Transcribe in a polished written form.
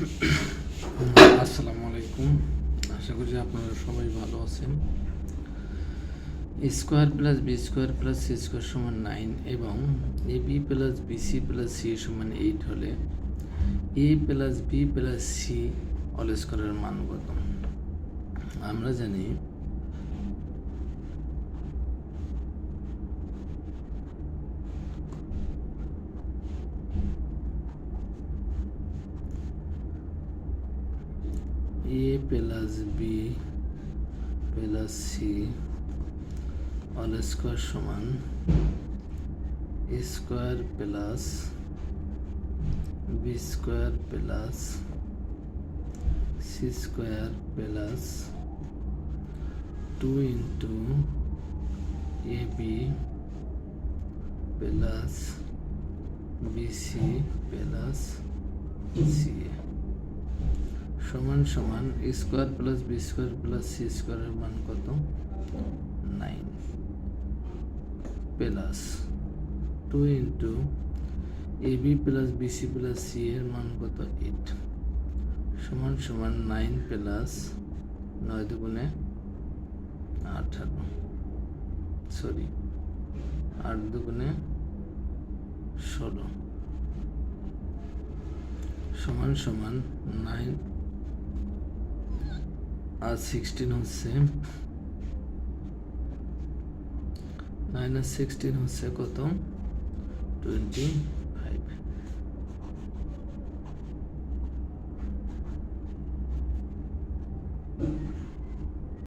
আসসালামু আলাইকুম। আশা করি আপনারা সবাই ভালো আছেন। Square plus B square plus C square সমান 9 এবং A B plus BC plus C সমান 8 হলে A plus B plus C all স্কোয়ারের মান কত? আমরা জানি A plus B plus C all square সমান square plus B square plus C square plus 2 into A B plus BC plus C সমান সমান square plus B square plus C স্কোয়ারের মান কত? 9 plus 2 into A B plus BC plus C এর মান কত? 8 সমান সমান 9 প্লাস 9 দুগুণে 18 সরি 8 দুগুণে 16 সমান সমান 9 আর 16 হচ্ছে 9 আর 16 হচ্ছে কত? 24